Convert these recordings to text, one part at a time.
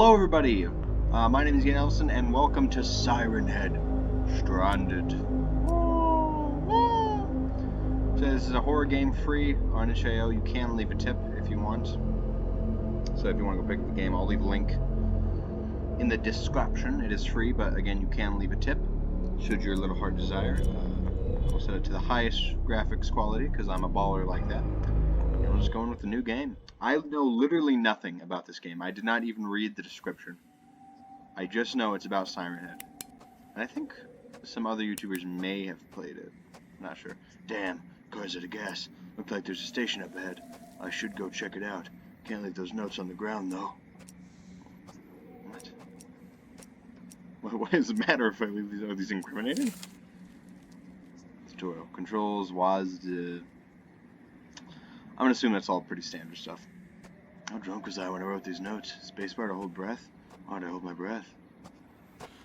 Hello everybody, my name is Ian Ellison and welcome to Siren Head Stranded. So this is a horror game free on itch.io. You can leave a tip if you want. So if you want to go pick up the game, I'll leave a link in the description. It is free, but again, you can leave a tip should your little heart desire. I'll set it to the highest graphics quality because I'm a baller like that. And we're just going with the new game. I know literally nothing about this game. I did not even read the description. I just know it's about Siren Head. And I think some other YouTubers may have played it. I'm not sure. Damn, cars out of gas. Look like there's a station up ahead. I should go check it out. Can't leave those notes on the ground, though. What does it matter if I leave these? Are these incriminating? Tutorial. Controls, WASD. I'm gonna assume that's all pretty standard stuff. How drunk was I when I wrote these notes? Spacebar to hold breath? Why did I hold my breath?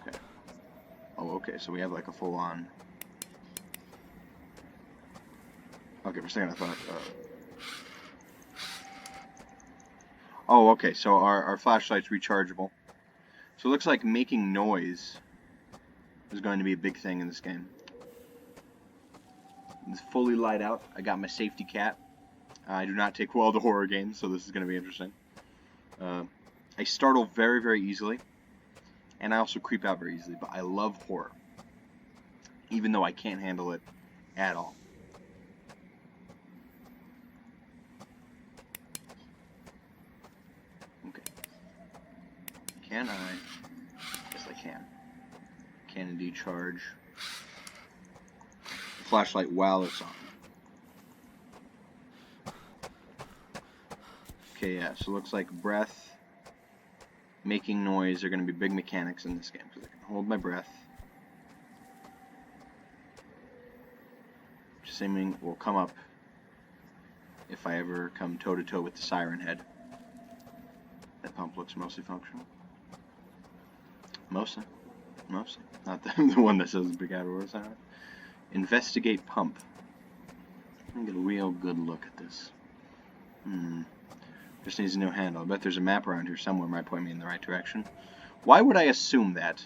Okay. Oh, okay, so we have like a full-on... Okay, for a second I thought... Oh, okay, so our flashlight's rechargeable. So it looks like making noise is going to be a big thing in this game. It's fully light out. I got my safety cat. I do not take well to horror games, so this is going to be interesting. I startle very, very easily, and I also creep out very easily, but I love horror, even though I can't handle it at all. Okay. Can I? Yes, I can. Can indeed charge the flashlight while it's on. Okay, yeah, so it looks like breath, making noise are going to be big mechanics in this game, because I can hold my breath. Which seeming will come up if I ever come toe-to-toe with the Siren Head. That pump looks mostly functional. Mostly. Not the one that says big outdoors on it. Investigate pump. Let me get a real good look at this. Just needs a new handle. I bet there's a map around here somewhere might point me in the right direction. Why would I assume that?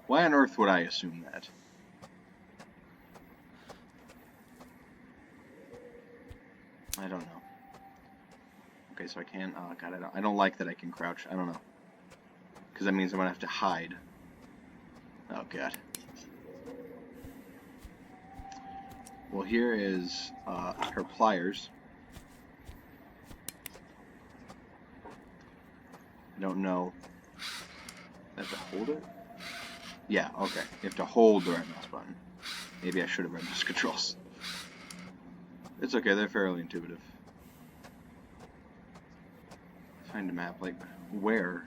Why on earth would I assume that? I don't know. Okay, so I can... Oh, God, I don't like that I can crouch. I don't know. Because that means I'm going to have to hide. Oh, God. Well, here is her pliers. I don't know. I have to hold it? Yeah, okay. You have to hold the right mouse button. Maybe I should have read those controls. It's okay, they're fairly intuitive. Find a map, like, where?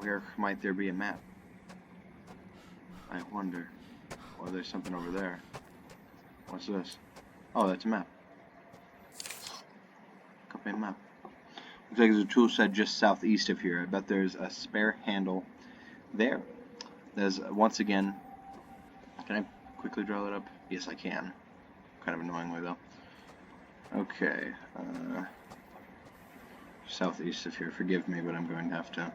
Where might there be a map? I wonder. Oh, there's something over there. What's this? Oh, that's a map. Copy a map. Looks like there's a tool shed just southeast of here. I bet there's a spare handle there. There's, once again... Can I quickly draw that up? Yes, I can. Kind of annoyingly, though. Okay. Southeast of here. Forgive me, but I'm going to have to...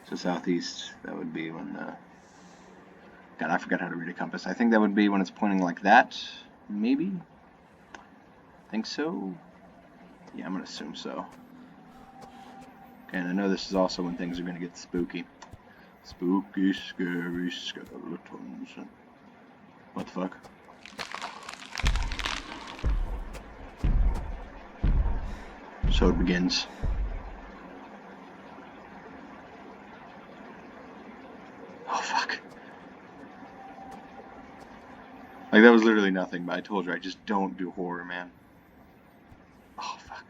So southeast, that would be when the... God, I forgot how to read a compass. I think that would be when it's pointing like that, maybe? Think so? Yeah, I'm going to assume so. Okay, and I know this is also when things are going to get spooky. Spooky, scary skeletons. What the fuck? So it begins. Oh, fuck. Like, that was literally nothing, but I told you, I just don't do horror, man. Oh, fuck.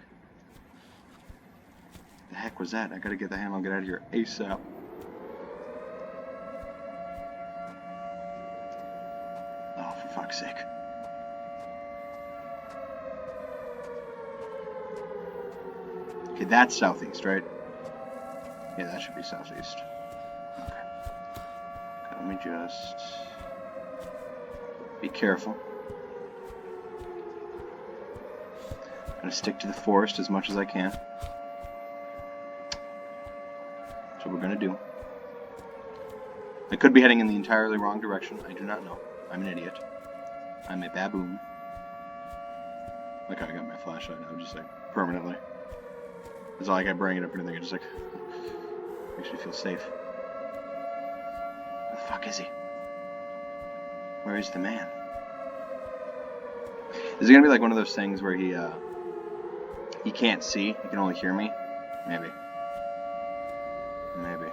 The heck was that? I gotta get the handle and get out of here ASAP. Oh, for fuck's sake. Okay, that's southeast, right? Yeah, that should be southeast. Okay. Okay, let me just... be careful. gonna stick to the forest as much as I can. That's what we're gonna do. I could be heading in the entirely wrong direction. I do not know. I'm an idiot. I'm a baboon. Like I got my flashlight now, just like permanently. It's not like I bring it up or anything. It just like makes me feel safe. Where the fuck is he? Where is the man? Is it gonna be like one of those things where he can't see, he can only hear me? Maybe. Maybe.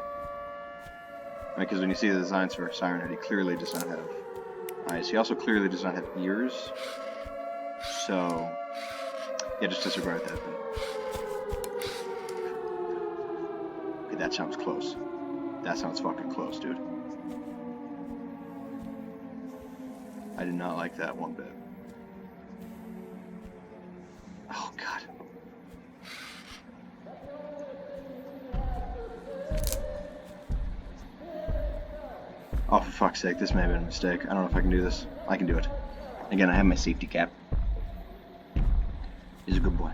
Because when you see the designs for Siren, he clearly does not have eyes. He also clearly does not have ears. So, yeah, just disregard that then. Okay, that sounds close. That sounds fucking close, dude. I did not like that one bit. Oh, God. Oh, for fuck's sake, this may have been a mistake. I don't know if I can do this. I can do it. Again, I have my safety cap. He's a good boy.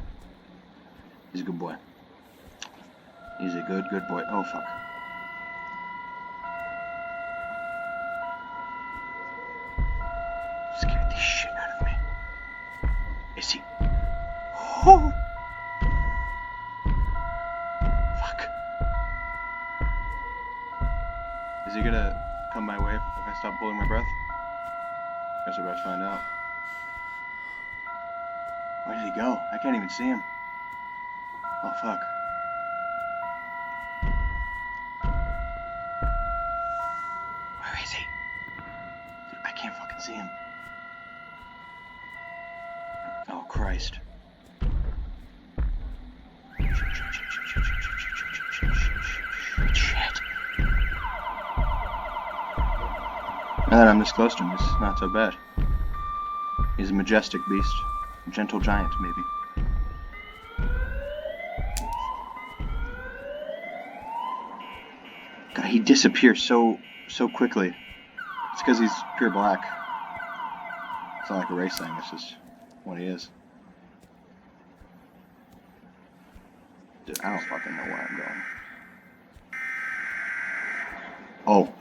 He's a good boy. He's a good boy. Oh, fuck. Scared the shit out of me. Is he? Oh! Fuck. Is he gonna come my way if I stop holding my breath? Guess we're about to find out. Where did he go? I can't even see him. Oh, fuck. Where is he? Dude, I can't fucking see him. Oh, Christ. Shit. Now that I'm this close to him, it's not so bad. He's a majestic beast. A gentle giant, maybe. God, he disappears so quickly. It's because he's pure black. It's not like a race thing, it's just what he is. Dude, I don't fucking know where I'm going. Oh,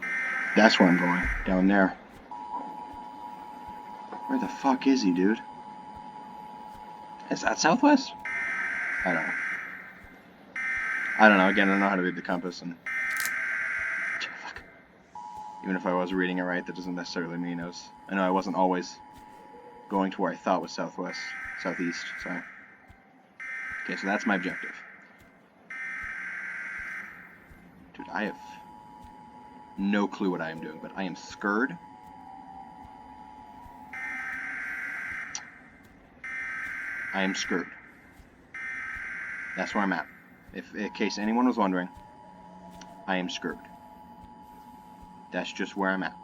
that's where I'm going. Down there. Where the fuck is he, dude? Is that southwest? I don't know. I don't know. Again, I don't know how to read the compass, and fuck. Even if I was reading it right, that doesn't necessarily mean I know I wasn't always going to where I thought was southwest, southeast. Sorry. Okay, so that's my objective. Dude, I have no clue what I am doing, but I am scared. I am scared. That's where I'm at. If in case anyone was wondering, I am scared. That's just where I'm at.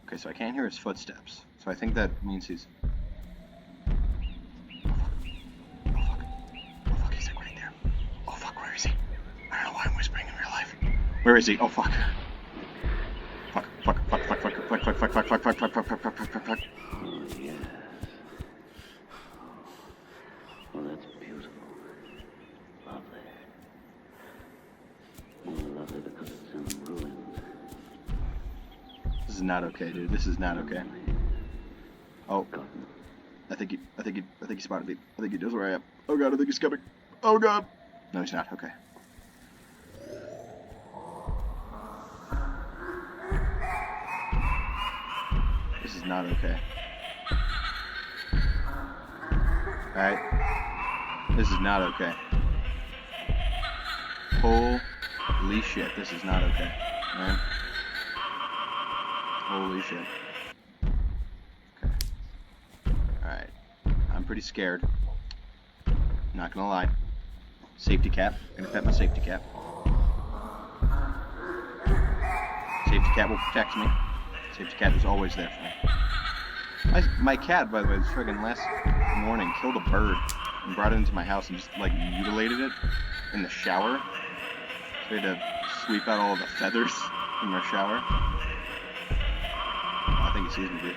Okay, so I can't hear his footsteps. So I think that means he's... Oh, fuck, he's like right there. Oh, fuck, where is he? I don't know why I'm whispering in real life. Where is he? Oh, fuck. Fuck. Oh, yes. Well, that's beautiful. Lovely. More lovely because it's in ruins. This is not okay, dude. This is not okay. Oh. I think he spotted me. I think he knows where I am. Oh, God, I think he's coming. Oh, God. No, he's not. Okay. This is not okay. Alright? This is not okay. Holy shit, this is not okay. Man. Holy shit. Okay. Alright. I'm pretty scared. Not gonna lie. Safety cap. I'm gonna pet my safety cap. Safety cap will protect me. Safety cat is always there for me. My cat, by the way, this friggin' last morning killed a bird and brought it into my house and just like mutilated it in the shower. So we had to sweep out all the feathers from our shower. Oh, I think he sees me, dude.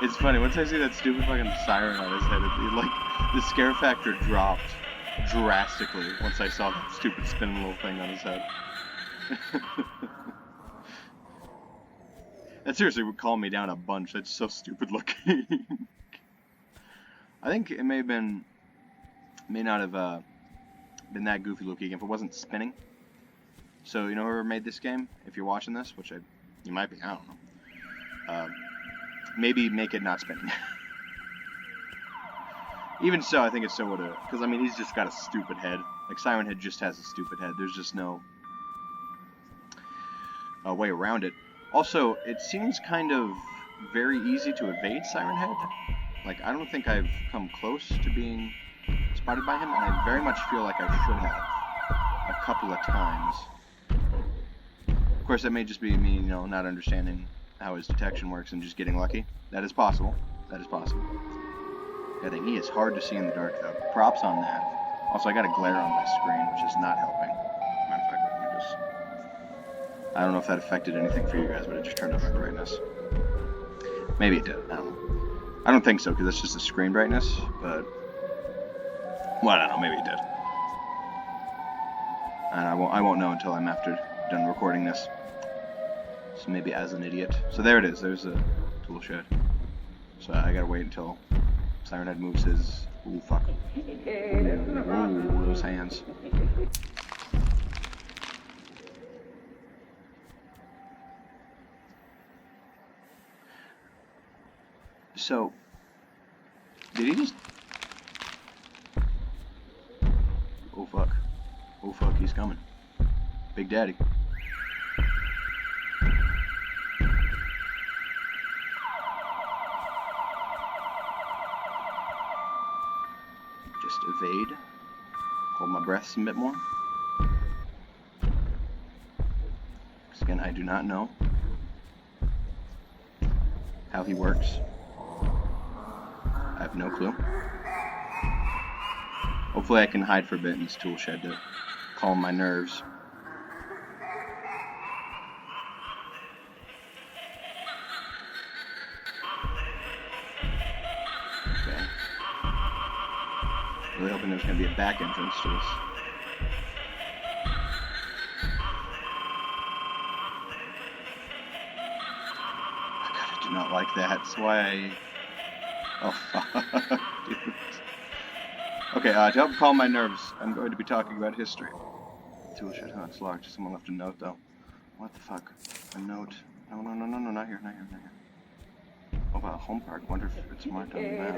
It's funny, once I see that stupid fucking siren on his head, like, the scare factor dropped drastically once I saw that stupid spinning little thing on his head. That seriously would calm me down a bunch. That's so stupid looking. I think it may not have been that goofy looking if it wasn't spinning. So, you know whoever made this game? If you're watching this, which you might be, I don't know. Maybe make it not spinning. Even so, I think it still would have, because I mean, he's just got a stupid head. Like, Siren Head just has a stupid head. There's just no way around it. Also, it seems kind of very easy to evade Siren Head. Like, I don't think I've come close to being spotted by him, and I very much feel like I should have a couple of times. Of course, that may just be me, you know, not understanding how his detection works and just getting lucky. That is possible. That is possible. I think he is hard to see in the dark, though. Props on that. Also, I got a glare on my screen, which is not helping. Matter of fact, let me just... I don't know if that affected anything for you guys, but it just turned up my brightness. Maybe it did. I don't know. I don't think so, because that's just the screen brightness, but... Well, I don't know. Maybe it did. And I won't know until I'm done recording this. So maybe as an idiot. So there it is. There's a tool shed. So I gotta wait until Siren Head moves his... Ooh, fuck. Ooh, those hands. So, did he just... Oh, fuck. Oh, fuck, he's coming. Big Daddy. Just evade. Hold my breath a bit more. Because again, I do not know how he works. I have no clue. Hopefully I can hide for a bit in this tool shed to calm my nerves. Okay. Really hoping there's going to be a back entrance to this. Oh God, I do not like that. That's why I... Oh, fuck, dude. Okay, to help calm my nerves, I'm going to be talking about history. Tool shed, huh? It's locked. Someone left a note, though. What the fuck? A note? No, not here. Oh, wow, home park. Wonder if it's marked on the map.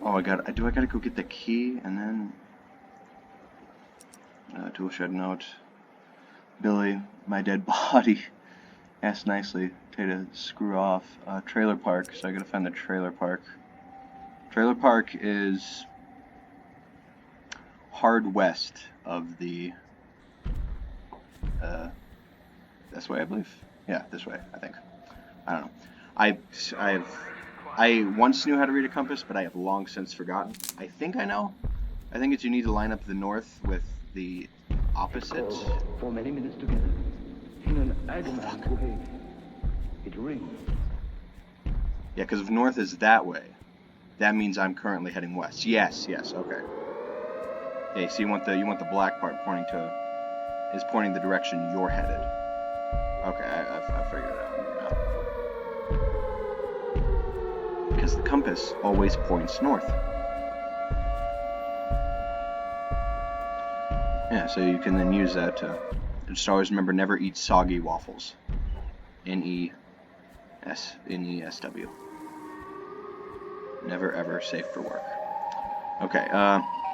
Oh, I gotta go get the key, and then... tool shed note. Billy, my dead body. Asked nicely. To screw off. Trailer park, so I gotta find the trailer park. Trailer park is hard west of the this way, I believe. Yeah, this way, I think. I don't know. I once knew how to read a compass, but I have long since forgotten. I think I know. I think it's you need to line up the north with the opposite. For many minutes together, in an agonized way, it rings. Yeah, because if north is that way, that means I'm currently heading west. Yes, okay. Yeah, so you want the black part pointing the direction you're headed. Okay, I figured it out. Because the compass always points north. Yeah, so you can then use that to just always remember, never eat soggy waffles. Nesw. Never ever safe for work. Okay,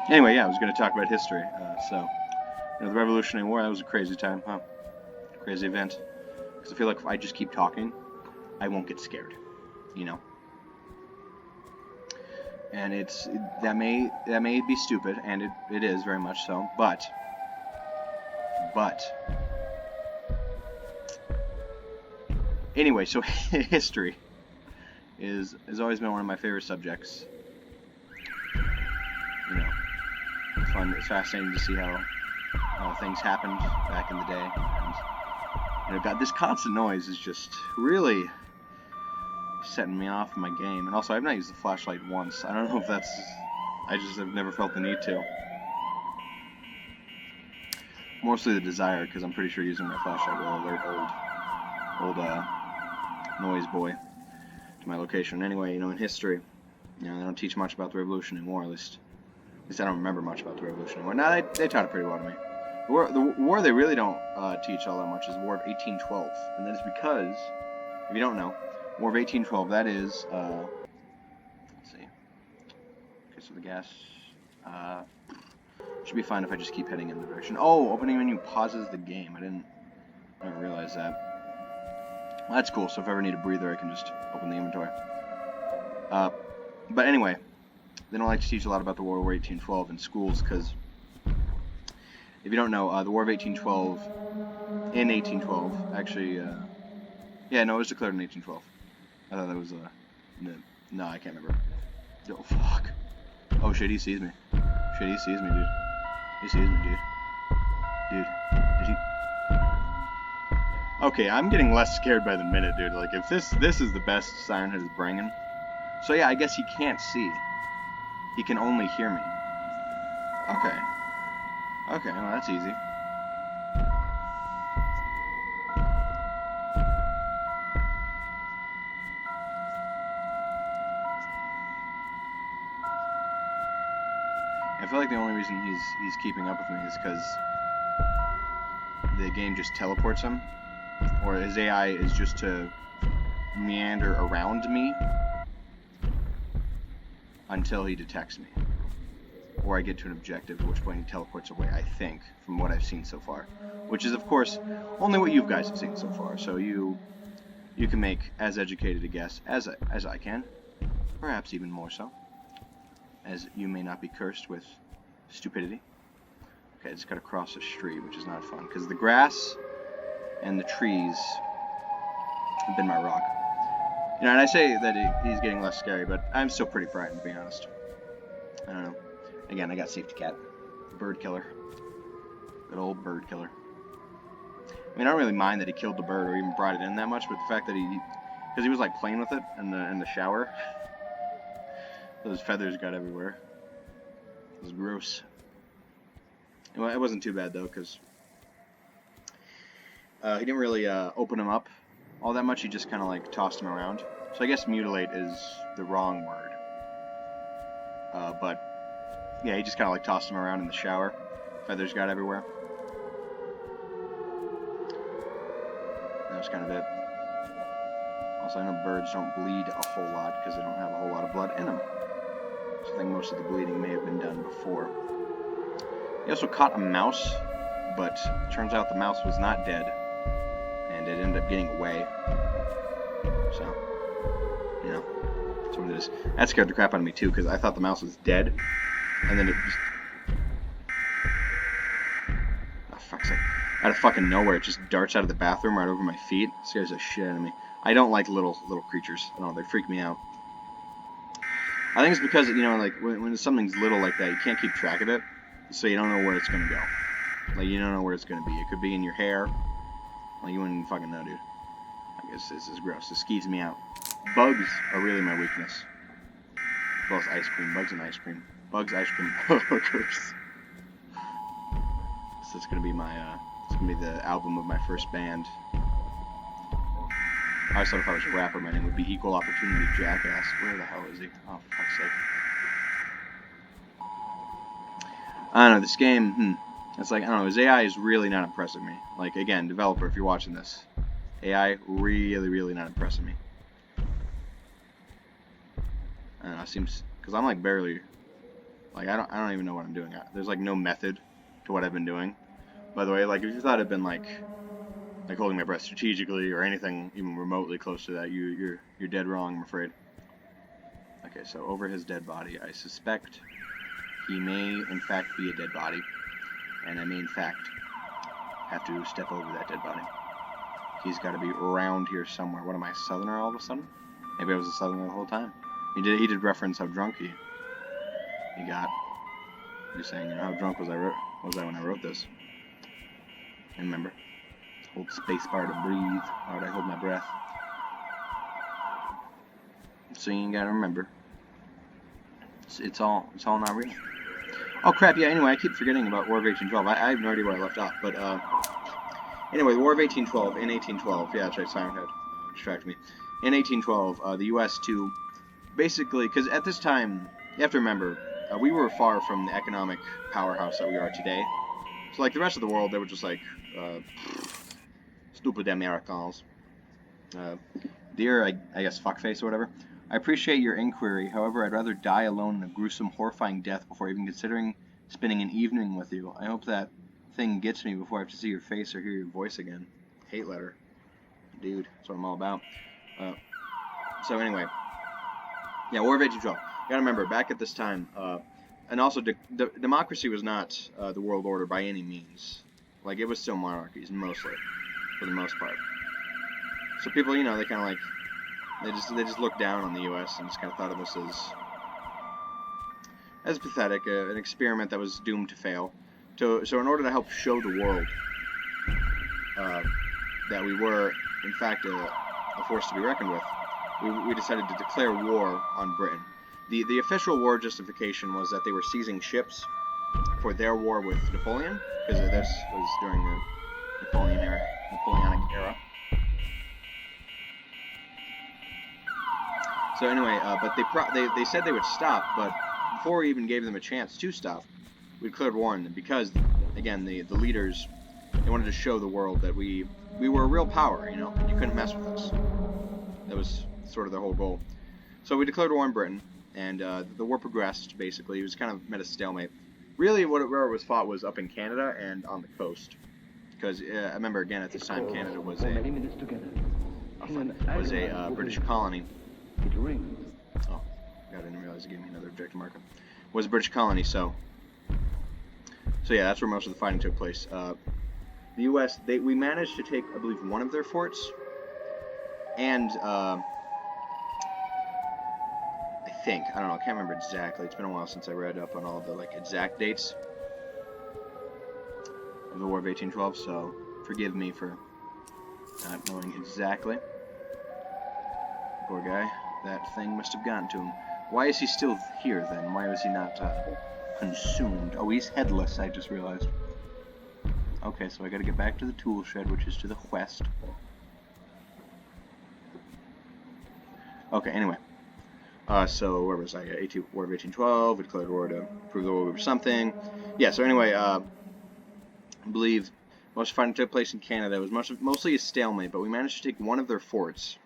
anyway, yeah, I was going to talk about history. So, the Revolutionary War, that was a crazy time, huh? Crazy event. Because I feel like if I just keep talking, I won't get scared, you know? And that may be stupid, and it is very much so, but anyway, so history has always been one of my favorite subjects. You know, it's fun. It's fascinating to see how things happened back in the day. And God, this constant noise is just really setting me off in my game. And also, I've not used the flashlight once. I don't know if that's... I just have never felt the need to. Mostly the desire, because I'm pretty sure using my flashlight will alert old noise boy to my location. Anyway, in history, they don't teach much about the Revolution anymore, at least I don't remember much about the Revolution anymore. Now, they taught it pretty well to me. The war they really don't teach all that much is the War of 1812, and that is because, if you don't know, War of 1812, that is, let's see, okay, so the gas, should be fine if I just keep heading in the direction. Oh, opening menu pauses the game. I didn't realize that. Well, that's cool, so if I ever need a breather, I can just open the inventory. But anyway, they don't like to teach a lot about the War of 1812 in schools, because if you don't know, the War of 1812, in 1812, actually, yeah, no, it was declared in 1812. I thought that was, no, I can't remember. Oh, fuck. Oh, shit, he sees me. Shit, he sees me, dude. He sees me, dude. Dude, did he... Okay, I'm getting less scared by the minute, dude. Like, if this is the best Siren Head is bringing. So yeah, I guess he can't see. He can only hear me. Okay. Okay, well, that's easy. I feel like the only reason he's keeping up with me is because the game just teleports him, or his AI is just to meander around me until he detects me, or I get to an objective, at which point he teleports away, I think, from what I've seen so far. Which is, of course, only what you guys have seen so far, so you can make as educated a guess as I can, perhaps even more so, as you may not be cursed with stupidity. Okay, I just gotta cross a street, which is not fun, because the grass and the trees have been my rock. And I say that he's getting less scary, but I'm still pretty frightened, to be honest. I don't know. Again, I got Safety Cat. Bird killer. Good old bird killer. I mean, I don't really mind that he killed the bird or even brought it in that much, but the fact that because he was like playing with it in the shower. Those feathers got everywhere. It was gross. Well, it wasn't too bad though, because he didn't really open him up all that much. He just kind of like tossed him around. So I guess mutilate is the wrong word. But yeah, he just kind of like tossed him around in the shower. Feathers got everywhere. That was kind of it. Also, I know birds don't bleed a whole lot because they don't have a whole lot of blood in them. So I think most of the bleeding may have been done before. He also caught a mouse, but it turns out the mouse was not dead, and it ended up getting away. So, that's what it is. That scared the crap out of me too, because I thought the mouse was dead, and then it just... Oh, fuck's sake. Out of fucking nowhere, it just darts out of the bathroom right over my feet. It scares the shit out of me. I don't like little creatures. No, they freak me out. I think it's because, like, when something's little like that, you can't keep track of it, so you don't know where it's going to go. Like, you don't know where it's going to be. It could be in your hair. Like, you wouldn't fucking know, dude. I guess this is gross. This skeeves me out. Bugs are really my weakness. As well as ice cream. Bugs and ice cream. Bugs, ice cream, hookers. So it's going to be it's going to be the album of my first band. I always thought if I was a rapper, my name would be Equal Opportunity Jackass. Where the hell is he? Oh, for fuck's sake. I don't know, this game, it's like, I don't know, his AI is really not impressing me. Like, again, developer, if you're watching this, AI really, really not impressing me. I don't know, it seems, because I'm like barely, like, I don't even know what I'm doing. There's like no method to what I've been doing. By the way, like, if you thought it'd been like holding my breath strategically or anything even remotely close to that, you're dead wrong, I'm afraid. Okay, so over his dead body, I suspect he may in fact be a dead body, and I may in fact have to step over that dead body. He's got to be around here somewhere. What am I, a southerner all of a sudden? Maybe I was a southerner the whole time. He did reference how drunk he got. He's saying, how drunk was I when I wrote this? And remember, hold space bar to breathe. Why would I hold my breath? So you gotta remember, it's all not real. Oh crap! Yeah. Anyway, I keep forgetting about War of 1812. I have no idea where I left off, but anyway, the War of 1812. In 1812, yeah, that's right. Siren had distracted me. In 1812, the U.S. to basically, because at this time, you have to remember, we were far from the economic powerhouse that we are today. So like the rest of the world, they were just like stupid Americans. Dear, I guess fuckface or whatever. I appreciate your inquiry. However, I'd rather die alone in a gruesome, horrifying death before even considering spending an evening with you. I hope that thing gets me before I have to see your face or hear your voice again. Hate letter. Dude, that's what I'm all about. So anyway, yeah, War of 1812. You gotta remember, back at this time, and also democracy was not the world order by any means. Like, it was still monarchies, mostly, for the most part. So people, you know, they kind of like, they just looked down on the U.S. and just kind of thought of us as pathetic, an experiment that was doomed to fail. So in order to help show the world that we were, in fact, a force to be reckoned with, we decided to declare war on Britain. The official war justification was that they were seizing ships for their war with Napoleon, because this was during the Napoleonic era. So anyway, but they said they would stop, but before we even gave them a chance to stop, we declared war on them because, again, the leaders, they wanted to show the world that we were a real power, you know, and you couldn't mess with us. That was sort of the whole goal. So we declared war on Britain, and the war progressed, basically. It was kind of met a stalemate. Really, where it was fought was up in Canada and on the coast. Because I remember, again, at this time, Canada was a British colony. Oh, I didn't realize it gave me another objective marker. Was a British colony, so yeah, that's where most of the fighting took place. The U.S., we managed to take, I believe, one of their forts, and I don't know, I can't remember exactly. It's been a while since I read up on all of the exact dates of the War of 1812, so forgive me for not knowing exactly. Poor guy. That thing must have gotten to him. Why is he still here, then? Why was he not consumed? Oh, he's headless, I just realized. Okay, so I gotta get back to the tool shed, which is to the west. Okay, anyway. So, where was I? War of 1812, we declared war to prove the war we were something. Yeah, so anyway, I believe most of the fighting took place in Canada. It was mostly a stalemate, but we managed to take one of their forts.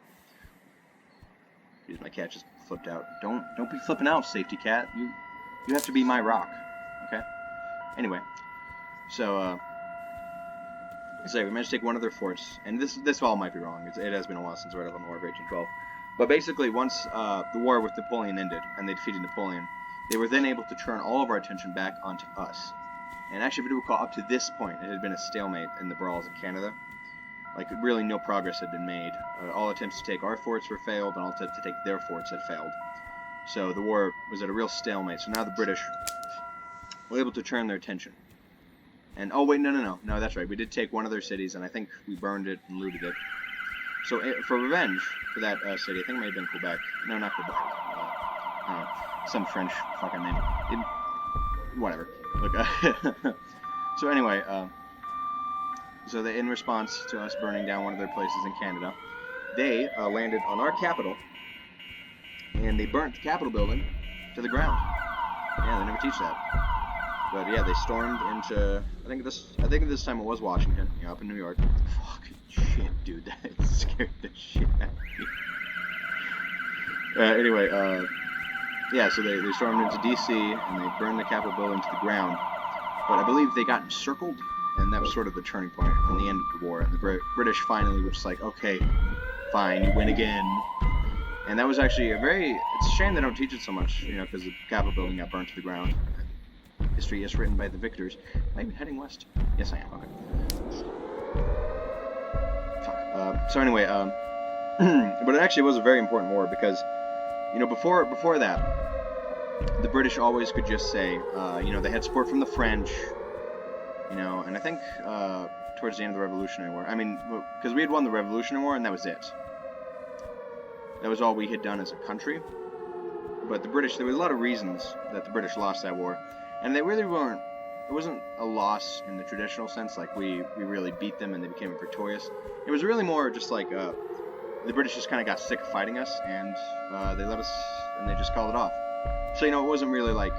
My cat just flipped out. Don't be flipping out, safety cat. You have to be my rock, okay? Anyway, so we managed to take one of their forts, and this all might be wrong. It has been a while since I read up on the War of 1812. But basically, once the war with Napoleon ended and they defeated Napoleon, they were then able to turn all of our attention back onto us. And actually, if you recall, up to this point, it had been a stalemate in the brawls in Canada. Like, really no progress had been made. All attempts to take our forts were failed, and all attempts to take their forts had failed. So the war was at a real stalemate. So now the British were able to turn their attention. And, oh wait, no, that's right. We did take one of their cities, and I think we burned it and looted it. So for revenge for that city, I think it may have been Quebec. No, not Quebec. I don't know. Some French fucking name. Whatever. Look, so anyway, so in response to us burning down one of their places in Canada, they landed on our capital, and they burnt the Capitol building to the ground. Yeah, they never teach that. But yeah, they stormed into, I think this time it was Washington, up in New York. Fucking shit, dude, that scared the shit out of me. Anyway, yeah, so they stormed into D.C. and they burned the Capitol building to the ground. But I believe they got encircled, and that was sort of the turning point in the end of the war. And the British finally were just like, okay, fine, you win again. And that was actually it's a shame they don't teach it so much, because the Capitol building got burnt to the ground. History is written by the victors. Am I even heading west? Yes, I am. Okay. Fuck. So anyway, but it actually was a very important war because, before that, the British always could just say, they had support from the French, and I think towards the end of the Revolutionary War. I mean, because we had won the Revolutionary War and that was it. That was all we had done as a country. But the British, there were a lot of reasons that the British lost that war. And they really weren't, it wasn't a loss in the traditional sense, like we really beat them and they became victorious. It was really more just like, the British just kind of got sick of fighting us, and they let us, and they just called it off. So, you know, it wasn't really like,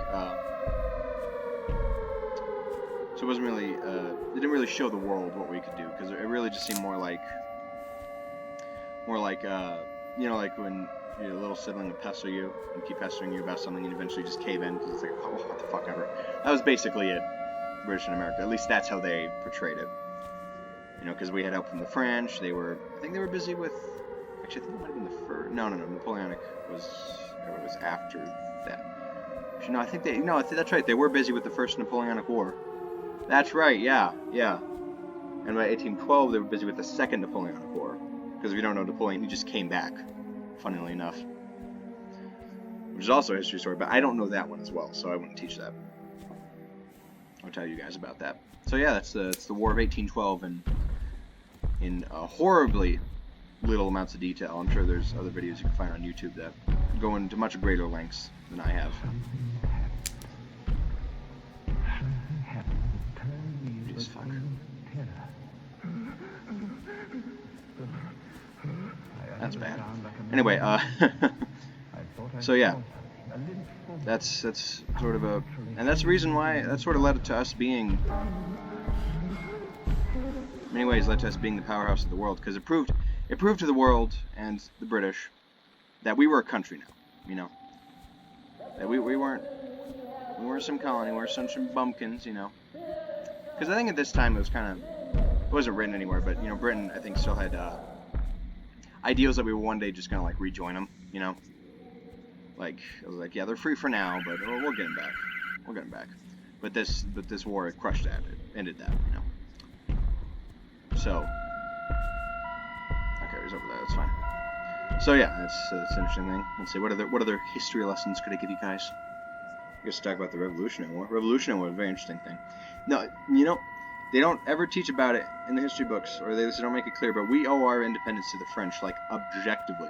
so it wasn't really, it didn't really show the world what we could do, because it really just seemed more like, you know, like when your little sibling will pester you and keep pestering you about something and eventually just cave in because it's like, oh, what the fuck ever. That was basically it, British in America. At least that's how they portrayed it. You know, because we had help from the French. They were, I think they were busy with, actually, I think it might have been the first, no, Napoleonic was after that. Actually, no, I think that's right. They were busy with the first Napoleonic War. That's right, yeah. And by 1812, they were busy with the second Napoleonic War. Because if you don't know Napoleon, he just came back, funnily enough. Which is also a history story, but I don't know that one as well, so I wouldn't teach that. I'll tell you guys about that. So yeah, that's the War of 1812 in horribly little amounts of detail. I'm sure there's other videos you can find on YouTube that go into much greater lengths than I have. Jeez, fuck. That's bad. Anyway, so yeah, that's sort of a, and that's the reason why that sort of led to us being, in many ways, led to us being the powerhouse of the world, because it proved to the world and the British that we were a country now, you know, that we weren't some colony, we weren't some bumpkins, you know, because I think at this time it was kind of, it wasn't written anywhere, but you know, Britain I think still had ideals that we would one day just kind of like rejoin them, you know. Like, I was like, yeah, they're free for now, but we'll get them back. We'll get them back. But this war, it crushed that. It ended that, you know. So, okay, he's over there. That's fine. So yeah, that's an interesting thing. Let's see, what other history lessons could I give you guys? I guess talk about the Revolutionary War. Revolutionary War was a very interesting thing. No, you know, they don't ever teach about it in the history books, or they just don't make it clear. But we owe our independence to the French, like objectively.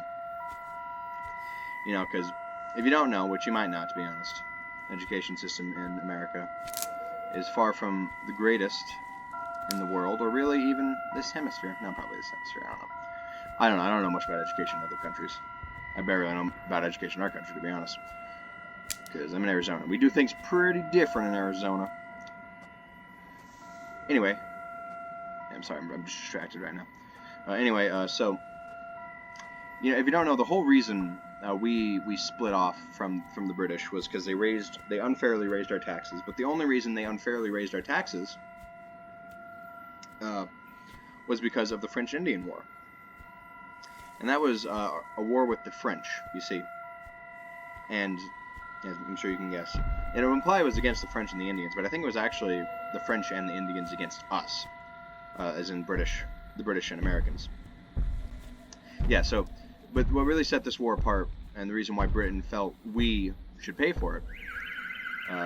You know, because if you don't know, which you might not, to be honest, the education system in America is far from the greatest in the world, or really even this hemisphere. No, probably this hemisphere. I don't know much about education in other countries. I barely know about education in our country, to be honest. Because I'm in Arizona. We do things pretty different in Arizona. Anyway, I'm sorry, I'm just distracted right now. Anyway, so, you know, if you don't know, the whole reason we split off from the British was because they unfairly raised our taxes. But the only reason they unfairly raised our taxes was because of the French Indian War. And that was a war with the French, you see. And as I'm sure you can guess, it would imply it was against the French and the Indians, but I think it was actually the French and the Indians against us, as in the British and Americans. Yeah, so, but what really set this war apart, and the reason why Britain felt we should pay for it,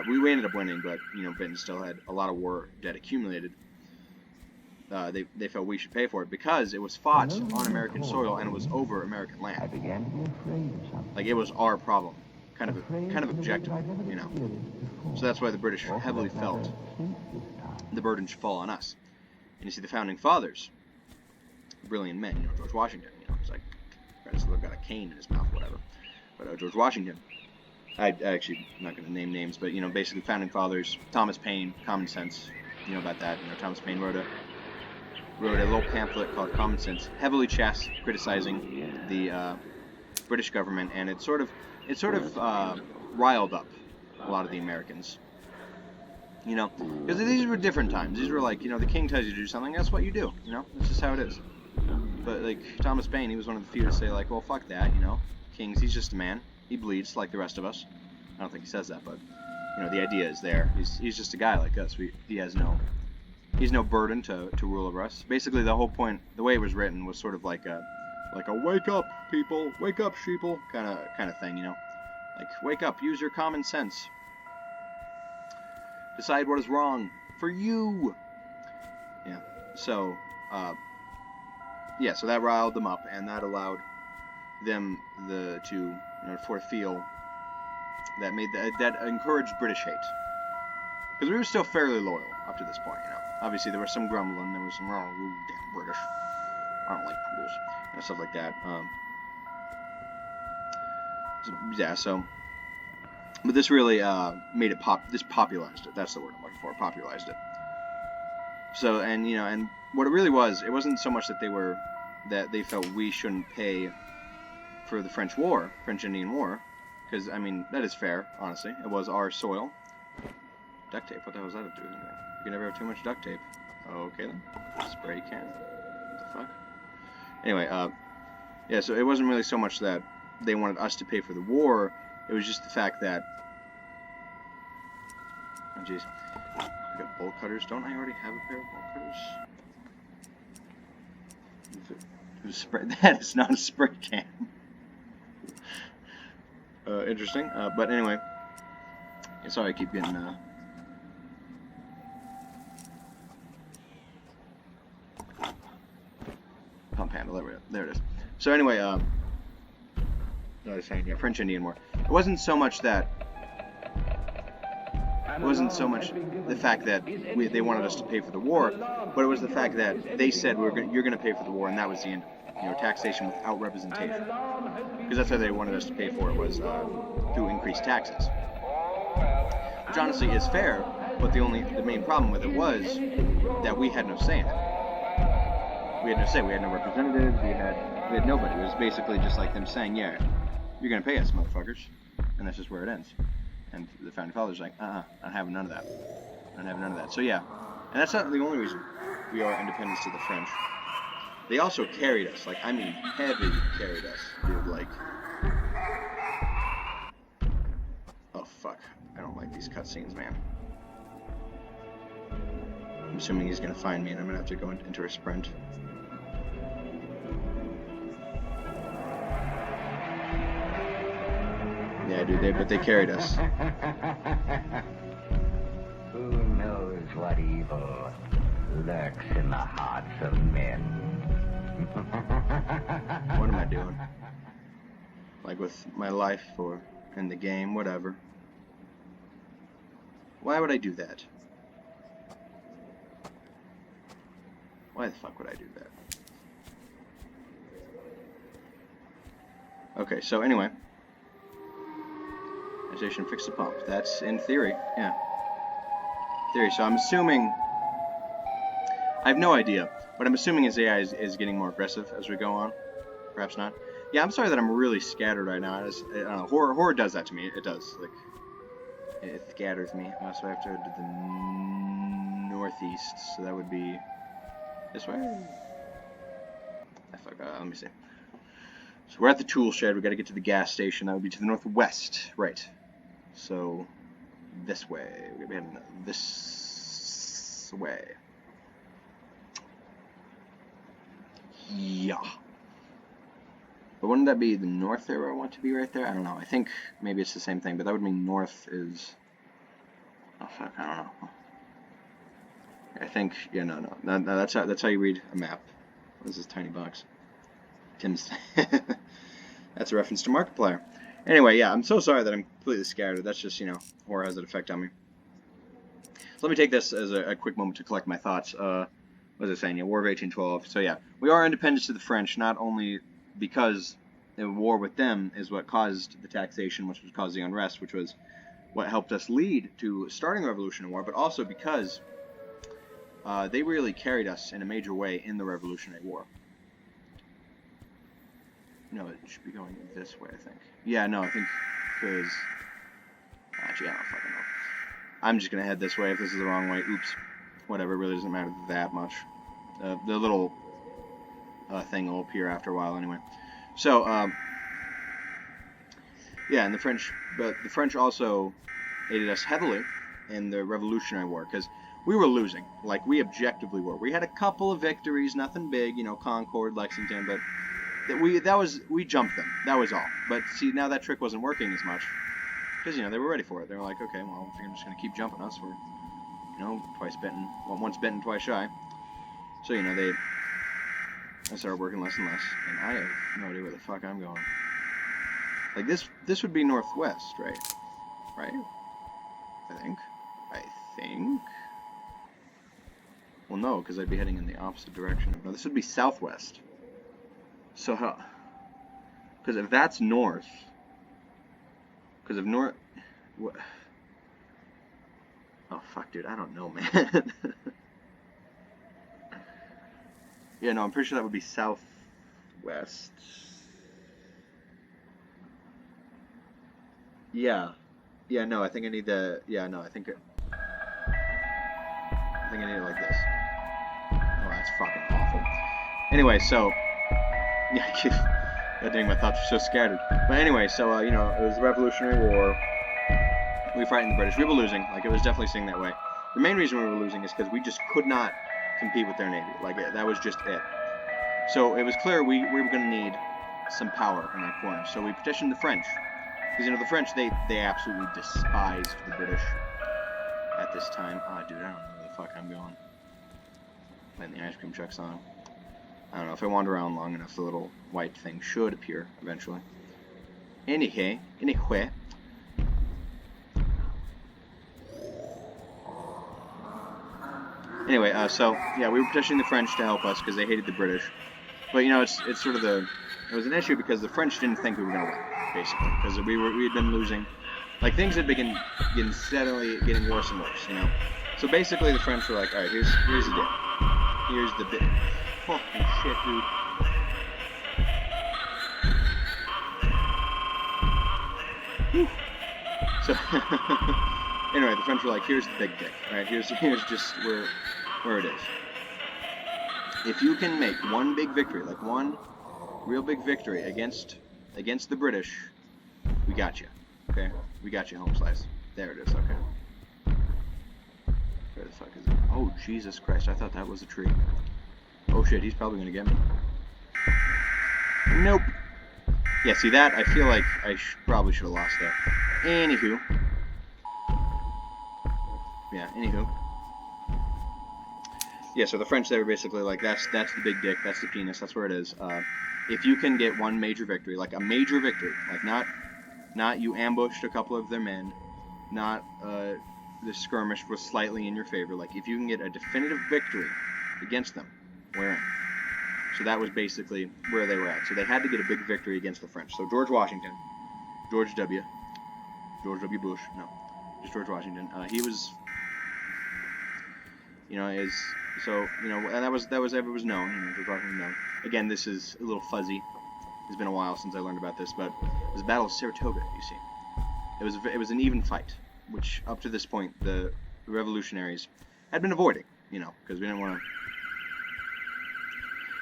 we ended up winning, but, you know, Britain still had a lot of war debt accumulated. They felt we should pay for it because it was fought on American soil and it was over American land. I began to be afraid of something. Like, it was our problem, kind of objective, you know. So that's why the British heavily felt the burden should fall on us. And you see, the founding fathers, brilliant men, you know, George Washington, you know, he's like, got a cane in his mouth, whatever. But George Washington, I actually, I'm not going to name names, but, you know, basically founding fathers, Thomas Paine, Common Sense, you know about that. You know, Thomas Paine wrote a little pamphlet called Common Sense, heavily criticizing the British government, and it sort of riled up a lot of the Americans. You know, because these were different times. These were like, you know, the king tells you to do something, that's what you do. You know, that's just how it is. But like Thomas Paine, he was one of the few to say like, well, fuck that. You know, kings, he's just a man. He bleeds like the rest of us. I don't think he says that, but you know, the idea is there. He's just a guy like us. He's no burden to rule over us. Basically, the whole point, the way it was written, was sort of like a wake up, people, wake up, sheeple, kind of thing, you know, like wake up, use your common sense, decide what is wrong for you. Yeah. So, yeah, so that riled them up, and that allowed them to feel that encouraged British hate, because we were still fairly loyal up to this point. Obviously there was some grumbling, there was some damn British, I don't like poodles and stuff like that. Yeah, so. But this really made it this popularized it. That's the word I'm looking for. Popularized it. So, and what it really was, it wasn't so much that they felt we shouldn't pay for the French Indian War, because I mean that is fair. Honestly, it was our soil. Duct tape. What the hell is that to do with anything? You can never have too much duct tape. Okay then. Spray can. What the fuck? Anyway, yeah. So it wasn't really so much that they wanted us to pay for the war. It was just the fact that. Oh jeez. I got bolt cutters. Don't I already have a pair of bolt cutters? That is not a spray can. Interesting. But anyway. Sorry, I keep getting. Pump handle. There it is. So anyway, I was saying, yeah, French Indian War. It wasn't so much that. It wasn't so much the fact that they wanted us to pay for the war, but it was the fact that they said you're going to pay for the war, and that was the end of it. Taxation without representation, because that's how they wanted us to pay for it, was through increased taxes, which honestly is fair. But the main problem with it was that we had no say in it. We had no say. We had no representatives. We had nobody. It was basically just like them saying, "Yeah, you're going to pay us, motherfuckers," and that's just where it ends. And the founding fathers are like, I'm having none of that. I'm having none of that. So yeah, and that's not the only reason we are independents to the French. They also carried us, like, I mean, heavy carried us, dude. Like, oh fuck, I don't like these cutscenes, man. I'm assuming he's gonna find me, and I'm gonna have to go into a sprint. Yeah, dude, but they carried us. Who knows what evil lurks in the hearts of men? What am I doing? Like with my life or in the game, whatever. Why would I do that? Why the fuck would I do that? Okay, so anyway. Station fix the pump. That's in theory, yeah. Theory. So I'm assuming. I have no idea, but I'm assuming his AI is getting more aggressive as we go on. Perhaps not. Yeah, I'm sorry that I'm really scattered right now. I don't know. Horror does that to me. It does. Like, it scatters me. So I have to go to the northeast. So that would be this way. Let me see. So we're at the tool shed. We got to get to the gas station. That would be to the northwest, right? So this way. We're gonna be heading this way. Yeah. But wouldn't that be the north there where I want to be right there? I don't know. I think maybe it's the same thing, but that would mean north is... Oh, fuck. I don't know. I think... Yeah, no. That's how you read a map. What is this tiny box? Tim's... That's a reference to Markiplier. Anyway, yeah, I'm so sorry that I'm completely scared. That's just, horror has an effect on me. So let me take this as a quick moment to collect my thoughts. What was I saying? Yeah, War of 1812. So yeah, we are independent to the French, not only because the war with them is what caused the taxation, which was causing unrest, which was what helped us lead to starting a Revolutionary War, but also because they really carried us in a major way in the Revolutionary War. No, it should be going this way, I think. Yeah, no, I think because... Actually, I don't fucking know. I'm just going to head this way if this is the wrong way. Oops. Whatever, it really doesn't matter that much. The little thing will appear after a while anyway. So, yeah, and the French also aided us heavily in the Revolutionary War, because we were losing. Like, we objectively were. We had a couple of victories, nothing big, Concord, Lexington, but we jumped them. That was all. But see, now that trick wasn't working as much, because they were ready for it. They were like, okay, well, if you're just gonna keep jumping us, we're once bitten, twice shy. So, you know, I started working less and less, and I have no idea where the fuck I'm going. Like, this would be northwest, right? Right? I think. Well, no, because I'd be heading in the opposite direction. No, this would be southwest. So how? Because if that's north, because if north, what? Oh fuck, dude, I don't know, man. Yeah, no, I'm pretty sure that would be southwest. Yeah, yeah, no, I think I need the. Yeah, no, I think I need it like this. Oh, that's fucking awful. Anyway, so yeah, God dang, my thoughts are so scattered. But anyway, so you know, it was the Revolutionary War. We were fighting the British. We were losing. Like, it was definitely seeing that way. The main reason we were losing is because we just could not compete with their navy. Like, that was just it. So it was clear we were going to need some power in that corner. So we petitioned the French. Because, you know, the French, they absolutely despised the British at this time. Oh, dude, I don't know where the fuck I'm going. Letting the ice cream truck's on. I don't know. If I wander around long enough, the little white thing should appear eventually. Anyway. Anyway, so yeah, we were petitioning the French to help us because they hated the British. But you know, it's sort of it was an issue because the French didn't think we were going to win, basically, because we had been losing. Like, things had been getting steadily getting worse and worse, you know. So basically, the French were like, all right, here's the deal. Here's the bit. Fucking shit, dude. Whew. So anyway, the French were like, here's the big dick. All right, here's just where it is. If you can make one big victory, like one real big victory against the British, we got you. Okay, we got you, home slice. There it is. Okay. Where the fuck is it? Oh, Jesus Christ! I thought that was a tree. Oh shit, he's probably gonna get me. Nope. Yeah, see that? I feel like I probably should have lost there. Anywho. Yeah, anywho. Yeah, so the French, they were basically like, that's the big dick, that's the penis, that's where it is. If you can get one major victory, like a major victory, like not you ambushed a couple of their men, not the skirmish was slightly in your favor, like if you can get a definitive victory against them, we're in. So that was basically where they were at. So they had to get a big victory against the French. So George Washington, George W. Bush, no, just George Washington, he was, you know, and that was it was known, you know, George Washington known. Again, this is a little fuzzy. It's been a while since I learned about this, but it was the Battle of Saratoga. You see, it was an even fight, which up to this point the revolutionaries had been avoiding, you know, because we didn't want to,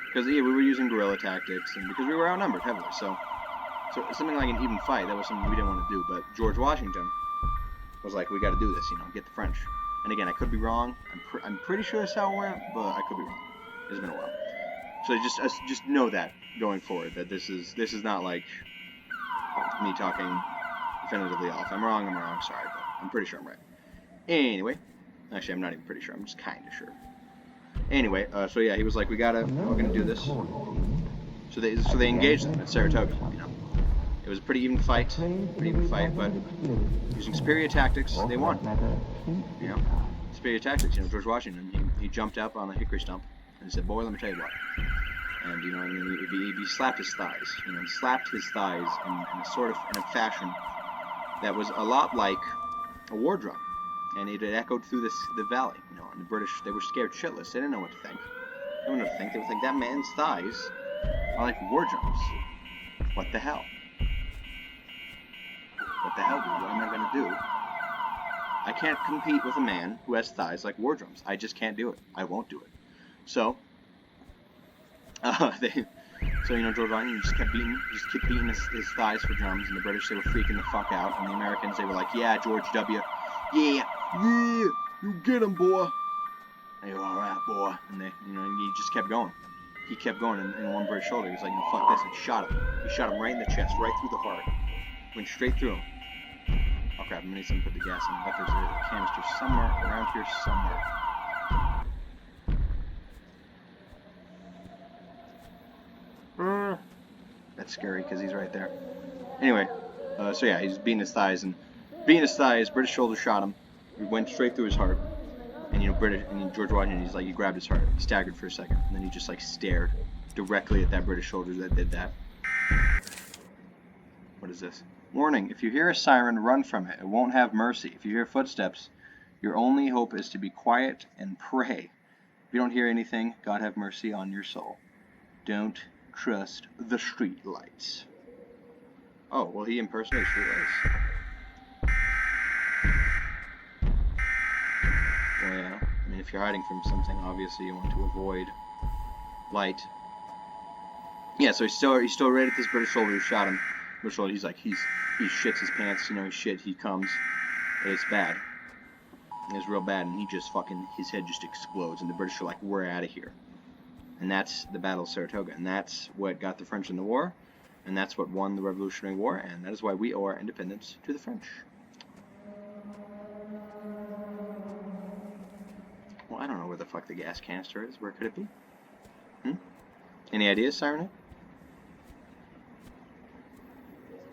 because we were using guerrilla tactics and because we were outnumbered heavily. So something like an even fight, that was something we didn't want to do. But George Washington was like, we got to do this, you know, get the French. And again, I could be wrong. I'm pretty sure that's how it went, but I could be wrong. It's been a while. So just know that going forward, that this is not like me talking definitively off. I'm wrong, sorry, but I'm pretty sure I'm right. Anyway, actually, I'm not even pretty sure. I'm just kind of sure. Anyway, so yeah, he was like, we're gonna do this. So they engaged them at Saratoga. You know, it was a pretty even fight, but using superior tactics, they won. You know, superior tactics. You know, George Washington, he jumped up on a hickory stump and he said, "Boy, let me tell you what." And you know, and then he slapped his thighs. You know, he slapped his thighs in a fashion that was a lot like a war drum, and it echoed through the valley. You know, and the British, they were scared shitless. They didn't know what to think. They didn't know what to think. They would think that man's thighs are like war drums. What the hell? What the hell, dude? What am I gonna do? I can't compete with a man who has thighs like war drums. I just can't do it. I won't do it. So, so you know, George Washington just kept beating his thighs for drums, and the British, they were freaking the fuck out, and the Americans, they were like, yeah, George W, yeah, you get him, boy. They go, all right, boy, and they, you know, he just kept going. He kept going, and one British soldier, he was like, you know, fuck this, and shot him. He shot him right in the chest, right through the heart, went straight through him. Oh crap, I'm gonna need something to put the gas in. I bet there's a canister somewhere around here somewhere. scary because he's right there. Anyway, so yeah, he's beating his thighs, and beating his thighs, British soldier shot him. It went straight through his heart. And George Washington, he grabbed his heart, he staggered for a second, and then he just stared directly at that British soldier that did that. What is this? Warning, if you hear a siren, run from it. It won't have mercy. If you hear footsteps, your only hope is to be quiet and pray. If you don't hear anything, God have mercy on your soul. Don't trust the street lights. Oh, well, he impersonates street lights. Well, yeah. I mean, if you're hiding from something, obviously you want to avoid light. Yeah, so he's still right at this British soldier who shot him. British soldier, he shits his pants, he comes. It's bad. It's real bad, and his head just explodes, and the British are like, we're out of here. And that's the Battle of Saratoga, and that's what got the French in the war, and that's what won the Revolutionary War, and that is why we owe our independence to the French. Well, I don't know where the fuck the gas canister is. Where could it be? Any ideas, Siren?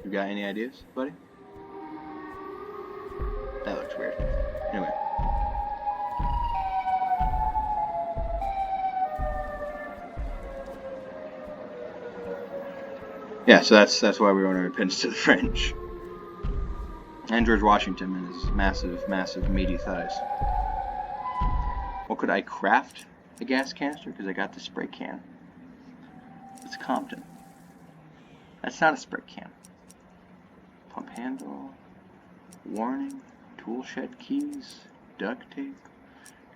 You got any ideas, buddy? That looks weird. Anyway. Yeah, so that's why we owe our independence to the French. And George Washington and his massive, massive, meaty thighs. Well, could I craft a gas canister? Because I got the spray can. It's Compton. That's not a spray can. Pump handle. Warning. Tool shed keys. Duct tape.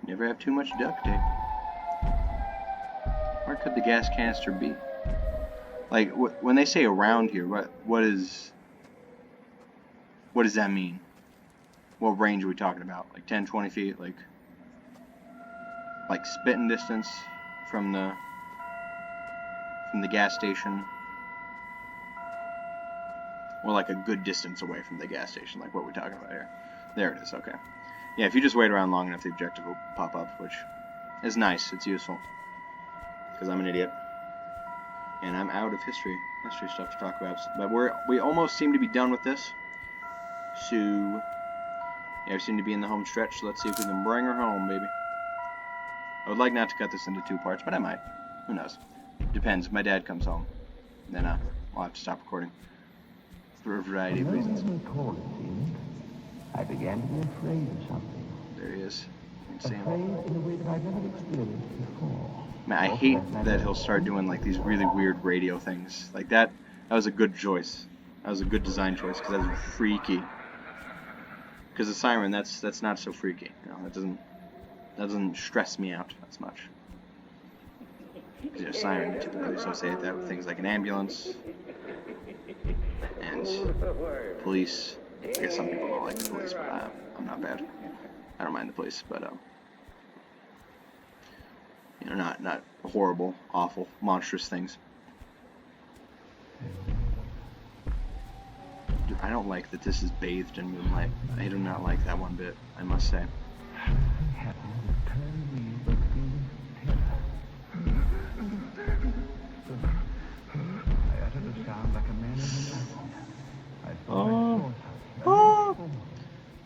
Never have too much duct tape. Where could the gas canister be? Like, when they say around here, what does that mean? What range are we talking about? Like 10, 20 feet? Like spitting distance from the gas station? Or like a good distance away from the gas station? Like what we're talking about here? There it is, okay. Yeah, if you just wait around long enough, the objective will pop up, which is nice. It's useful. Because I'm an idiot. And I'm out of history stuff to talk about. But we almost seem to be done with this. So, yeah, we seem to be in the home stretch. So let's see if we can bring her home, baby. I would like not to cut this into 2 parts, but I might. Who knows? Depends. If my dad comes home, then I'll have to stop recording. For a variety of reasons. I began to be afraid of something. There he is. You can see Afraid him. in a way that I've never experienced before. Man, I hate that he'll start doing like these really weird radio things. Like that was a good choice. That was a good design choice because that was freaky. Because the siren, that's not so freaky. That doesn't stress me out as much. Because siren, you typically associate that with things like an ambulance and police. I guess some people don't like the police, but I'm not bad. I don't mind the police, but not horrible, awful, monstrous things. Dude, I don't like that this is bathed in moonlight. I do not like that one bit, I must say.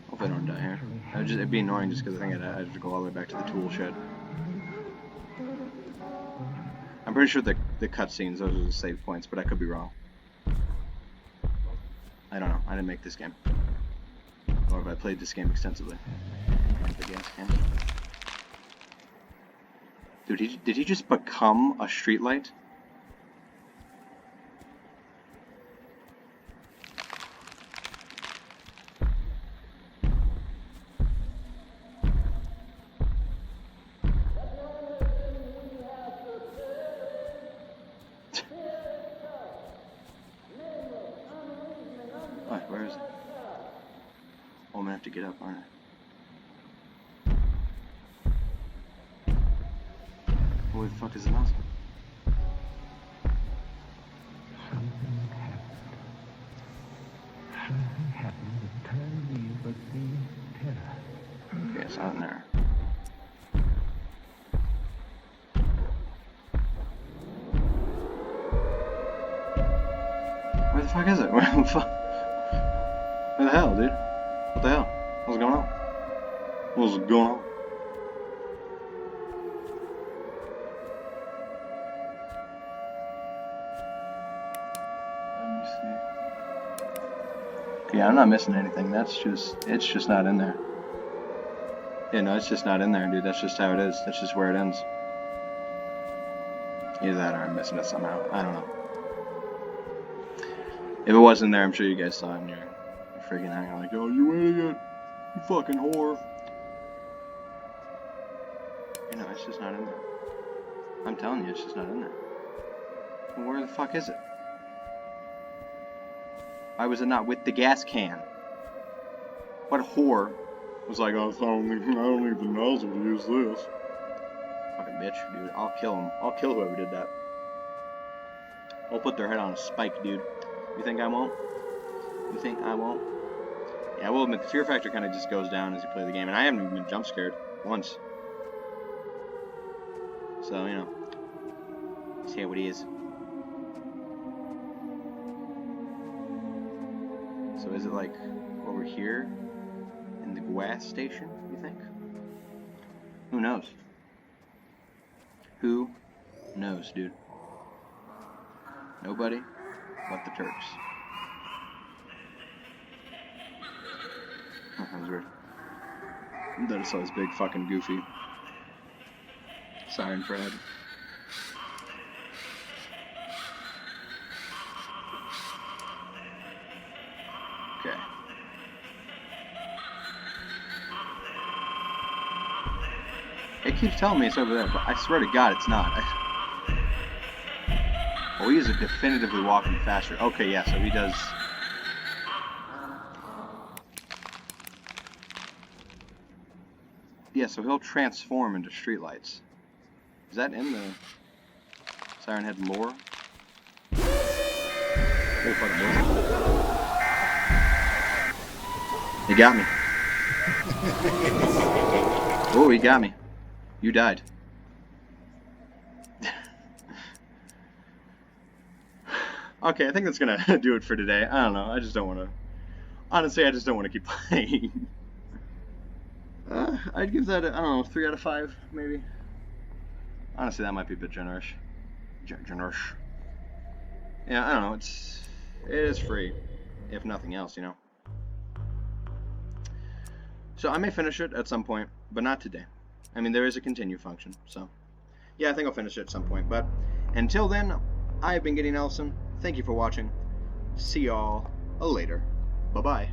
Hope I don't die here. It'd be annoying just because I think I'd have to go all the way back to the tool shed. I'm pretty sure the cutscenes, those are the save points, but I could be wrong. I don't know. I didn't make this game. Or have I played this game extensively? The gas can. Dude, did he just become a streetlight? What? Where is it? Oh, I'm gonna have to get up, aren't I? Where the fuck is the mouse? Something happened that turned me but the terror. Okay, it's not in there. fuck is it? Where the fuck? Where the hell, dude? What the hell? What's going on? What's going on? Let me see. Yeah, I'm not missing anything. It's just not in there. Yeah, no, it's just not in there, dude. That's just how it is. That's just where it ends. Either that or I'm missing it somehow. I don't know. If it wasn't there, I'm sure you guys saw it and you're freaking out. Like, oh, you idiot. You fucking whore. You know, it's just not in there. I'm telling you, it's just not in there. Well, where the fuck is it? Why was it not with the gas can? What whore was like, oh, I don't need the nozzle to use this. Fucking bitch, dude. I'll kill him. I'll kill whoever did that. I'll put their head on a spike, dude. You think I won't? You think I won't? Yeah, I will admit, the fear factor kind of just goes down as you play the game. And I haven't even been jump scared once. So, you know. See how it is. So is it like over here in the gas station, you think? Who knows? Who knows, dude? Nobody but the Turks. Oh, that was weird. Then I saw this big fucking goofy Siren Fred. Okay. It keeps telling me it's over there, but I swear to God it's not. Oh, he is definitively walking faster. Okay, yeah, so he does. Yeah, so he'll transform into streetlights. Is that in the Siren Head lore? Oh, fucking he got me. Oh, he got me. You died. Okay, I think that's gonna do it for today. I don't know. I just don't want to. Honestly, I just don't want to keep playing. I'd give that, I don't know, 3 out of 5, maybe. Honestly, that might be a bit generous. Generous. Yeah, I don't know. It is free, if nothing else, you know. So I may finish it at some point, but not today. I mean, there is a continue function, so yeah, I think I'll finish it at some point. But until then, I've been Gideon Ellison. Thank you for watching. See y'all later. Bye-bye.